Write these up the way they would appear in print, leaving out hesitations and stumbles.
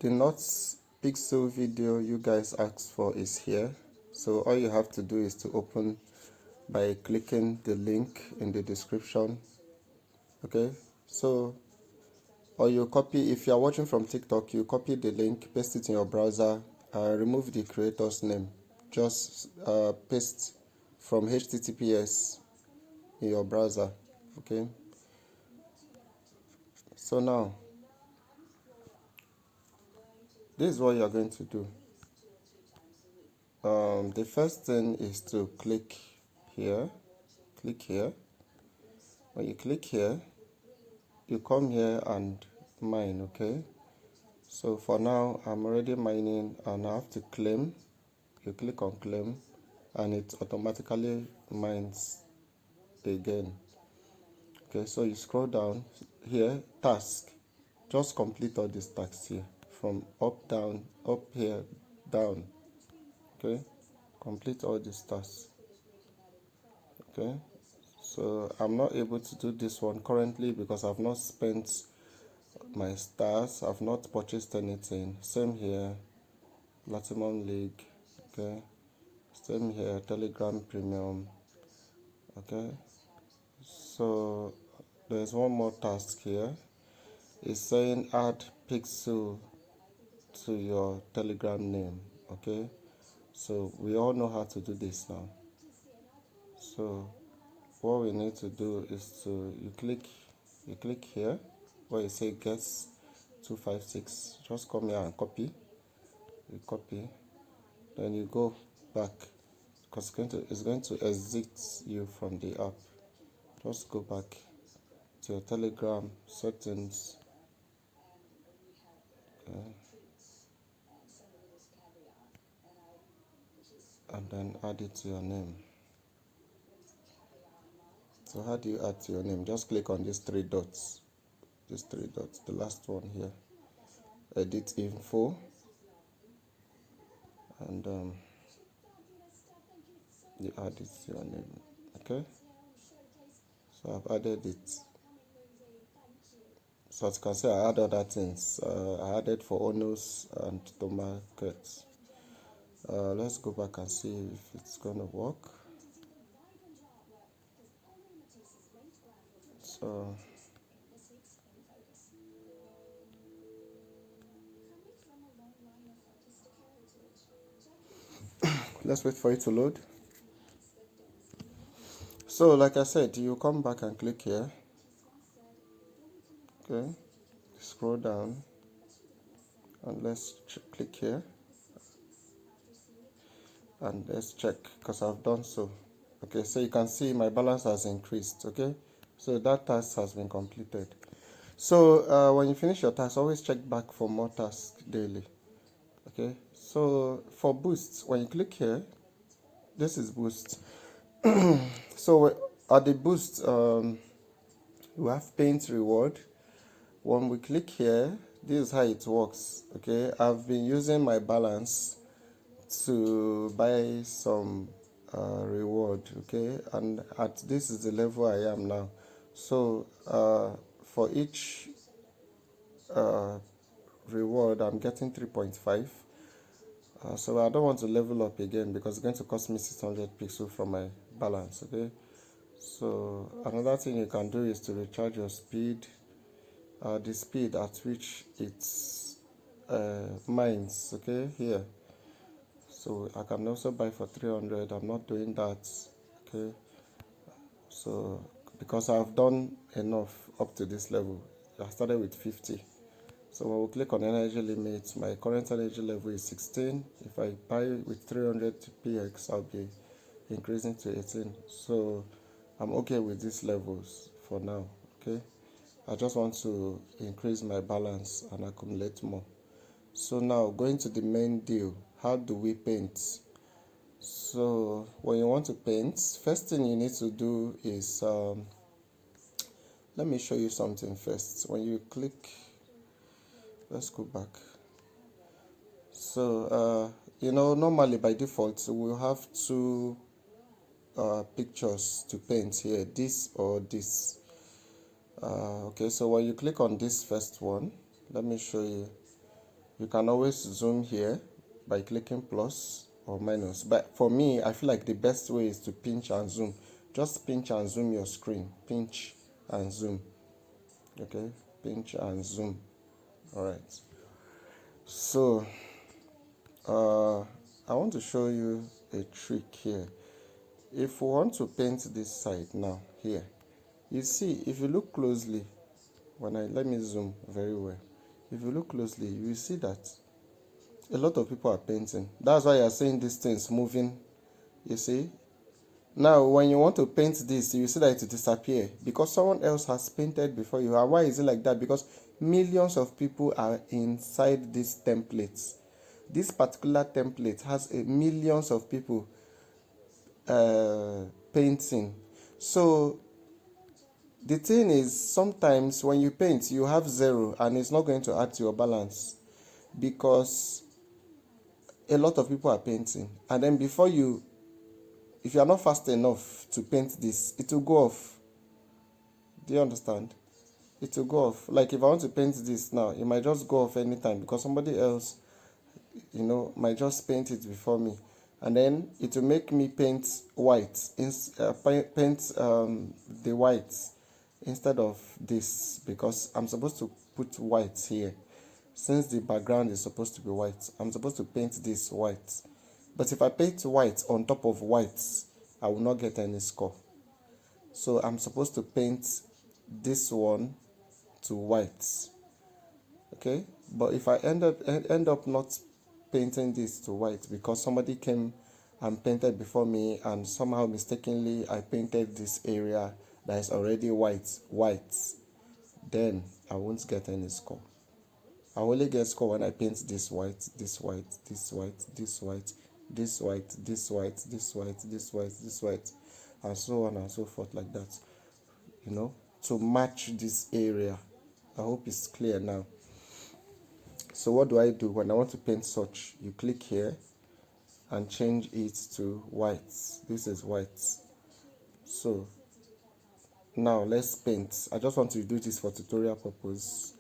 The notpixel video you guys asked for is here. So all you have to do is to open by clicking the link in the description. Okay, so or you copy, if you are watching from TikTok, you copy the link, paste it in your browser, remove the creator's name, just paste from HTTPS in your browser. Okay, so now this is what you are going to do. The first thing is to click here. When you click here, you come here and mine. Okay, so for now I'm already mining and I have to claim. You click on claim and it automatically mines again. Okay, so you scroll down here, task, just complete all these tasks here from up, down, up, here, down. Okay, complete all these tasks. Okay, so I'm not able to do this one currently because I've not spent my stars, I've not purchased anything. Same here, Platinum League. Okay, same here, Telegram Premium. Okay, so there's one more task here. It's saying add pixel to your Telegram name. Okay, so we all know how to do this now. So what we need to do is to you click here where you say guess 256. Just come here and copy. You copy, then you go back because it's going to exit you from the app. Just go back to your Telegram settings. Okay. And then add it to your name. So how do you add to your name? Just click on these three dots. The last one here. Edit info. And you add it to your name. Okay? So I've added it. So as you can see, I add other things. I added for Onus and to market. Let's go back and see if it's going to work. So let's wait for it to load. So like I said, you come back and click here. Okay, scroll down and let's click here and let's check because I've done so. Okay, so you can see my balance has increased. Okay, so that task has been completed. So when you finish your task, always check back for more tasks daily. Okay, so for boosts, when you click here, this is boost. So at the boost, we have paint reward. When we click here, this is how it works. Okay, I've been using my balance to buy some reward. Okay, and this is the level I am now. So for each reward, I'm getting 3.5. So I don't want to level up again because it's going to cost me 600 pixels from my balance. Okay, so another thing you can do is to recharge your speed. The speed at which it's mines. Okay, here. So I can also buy for 300. I'm not doing that. Okay, so because I've done enough up to this level. I started with 50. So when we click on energy limits, my current energy level is 16. If I buy with 300 px, I'll be increasing to 18. So I'm okay with these levels for now. Okay, I just want to increase my balance and accumulate more. So now going to the main deal, how do we paint? So when you want to paint, first thing you need to do is let me show you something first. When you click, let's go back. So normally by default we'll have two pictures to paint here, this or this. Okay, so when you click on this first one, let me show you. You can always zoom here by clicking plus or minus, but for me, I feel like the best way is to pinch and zoom. Just pinch and zoom your screen. Pinch and zoom. Okay, pinch and zoom. All right. So I want to show you a trick here. If we want to paint this side now, here, you see, if you look closely, let me zoom very well. If you look closely, you will see that a lot of people are painting. That's why you're seeing these things moving. You see? Now, when you want to paint this, you see that it disappear because someone else has painted before you. And why is it like that? Because millions of people are inside these templates. This particular template has millions of people painting. So the thing is, sometimes when you paint, you have 0 and it's not going to add to your balance because a lot of people are painting. And then if you are not fast enough to paint this, it will go off. Do you understand? It will go off. Like if I want to paint this now, it might just go off anytime because somebody else, might just paint it before me. And then it will make me paint white, paint the white instead of this because I'm supposed to put white here. Since the background is supposed to be white, I'm supposed to paint this white. But if I paint white on top of white, I will not get any score. So I'm supposed to paint this one to white. Okay? But if I end up not painting this to white because somebody came and painted before me and somehow mistakenly I painted this area that is already white, then I won't get any score. I only get score when I paint this white, this white, this white, this white, this white, this white, this white, this white, this white, and so on and so forth like that. To match this area. I hope it's clear now. So what do I do when I want to paint such? You click here and change it to white. This is white. So now let's paint. I just want to do this for tutorial purpose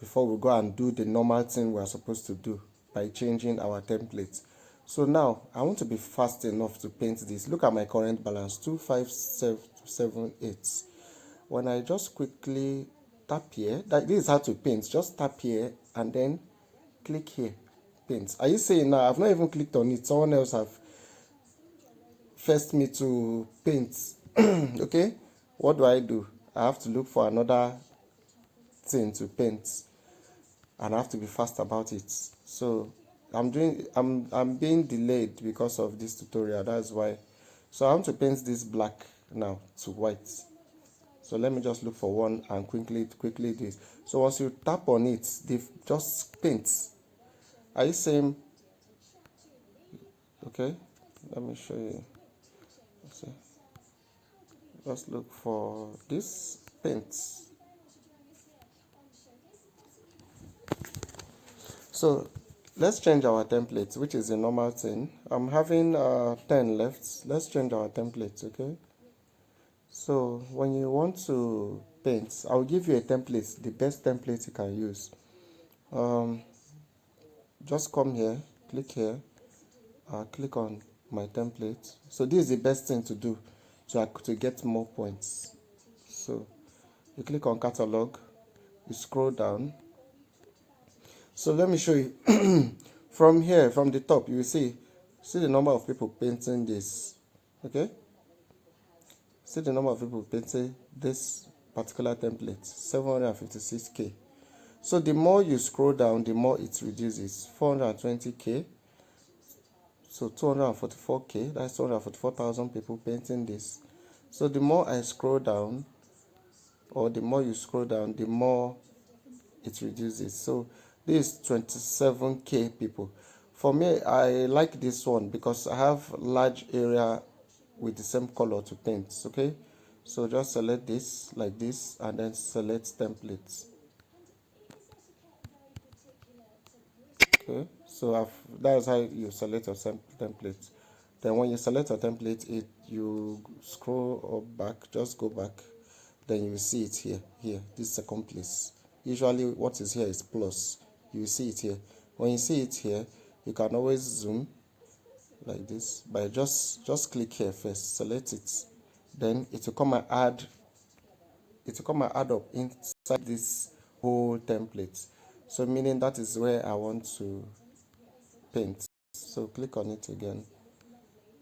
before we go and do the normal thing we are supposed to do by changing our template. So now I want to be fast enough to paint this. Look at my current balance, 25778. When I just quickly tap here, this is how to paint. Just tap here and then click here, paint. Are you saying now I've not even clicked on it? Someone else have forced me to paint. Okay, what do? I have to look for another thing to paint, and I have to be fast about it. So I'm being delayed because of this tutorial. That's why. So I want to paint this black now to white. So let me just look for one and quickly do it. So once you tap on it, they just paint. Are you saying? Okay, let me show you. So just look for this paint. So let's change our template, which is a normal thing. I'm having 10 left. Let's change our template, okay? So when you want to paint, I'll give you a template, the best template you can use. Just come here, click here, click on my template. So this is the best thing to do to get more points. So you click on catalog, you scroll down. So let me show you. From here, from the top, you will see the number of people painting this. Okay? See the number of people painting this particular template, 756k. So the more you scroll down, the more it reduces. 420k. So 244k, that's 244,000 people painting this. So the more I scroll down, or the more you scroll down, the more it reduces. So this is 27k people. For me, I like this one because I have large area with the same color to paint. Okay, so just select this like this and then select templates. Okay, so that's how you select your template. Then when you select a template, you scroll up back, just go back, then you will see it here. This second place. Usually what is here is plus. You will see it here. When you see it here, you can always zoom like this by just click here first, select it, then it will come and add up inside this whole template. So meaning that is where I want to paint. So click on it again.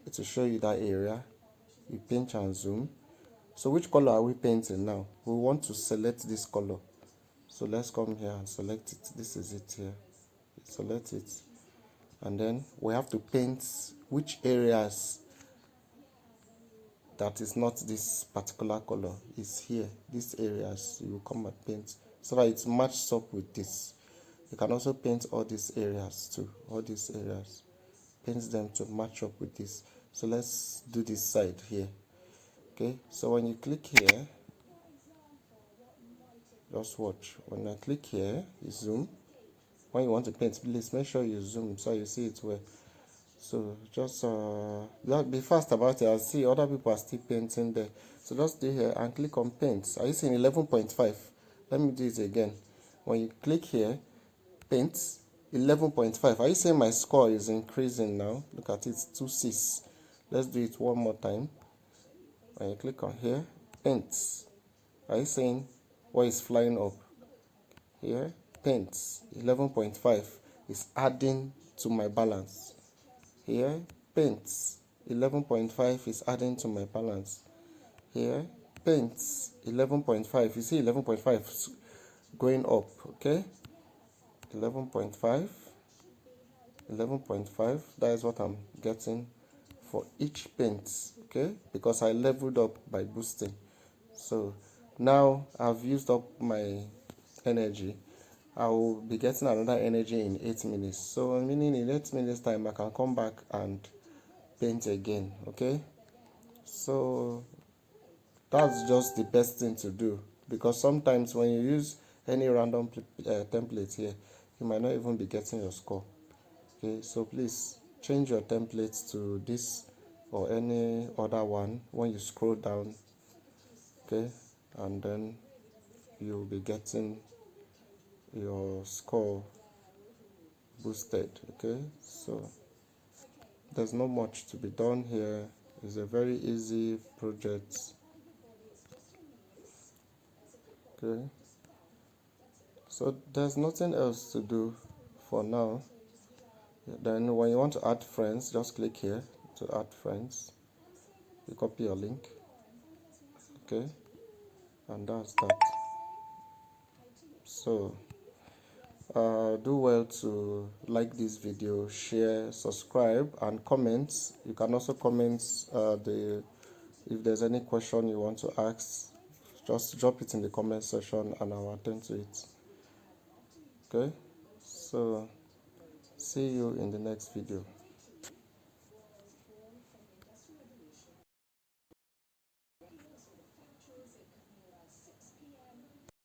It will show you that area. You pinch and zoom. So which color are we painting now? We want to select this color. So let's come here and select it. This is it here. Select it. And then we have to paint which areas that is not this particular color is here. These areas you will come and paint so that it matches up with this. You can also paint all these areas too. All these areas. Paint them to match up with this. So let's do this side here. Okay, so when you click here, just watch. When I click here, you zoom. When you want to paint, please make sure you zoom so you see it well. So just be fast about it. I see other people are still painting there. So just stay here and click on paint. Are you seeing 11.5? Let me do it again. When you click here, paint 11.5. Are you seeing my score is increasing now? Look at it, 2.6. Let's do it one more time. When you click on here, paint. Are you seeing what is flying up? Here, paint 11.5 is adding to my balance. Here, paint 11.5 is adding to my balance. Here, paint 11.5. You see 11.5 going up, okay? 11.5. 11.5. That is what I'm getting for each paint, okay? Because I leveled up by boosting. So now I've used up my energy. I will be getting another energy in 8 minutes. So meaning in 8 minutes time I can come back and paint again. Okay, so that's just the best thing to do, because sometimes when you use any random template here, you might not even be getting your score. Okay, so please change your templates to this or any other one when you scroll down. Okay, and then you'll be getting your score boosted. Okay, so there's not much to be done here. It's a very easy project. Okay, so there's nothing else to do for now. Then when you want to add friends, just click here to add friends. You copy your link. Okay, and that's that. So do well to like this video, share, subscribe, and comment. You can also comment if there's any question you want to ask, just drop it in the comment section and I'll attend to it. Okay, so see you in the next video.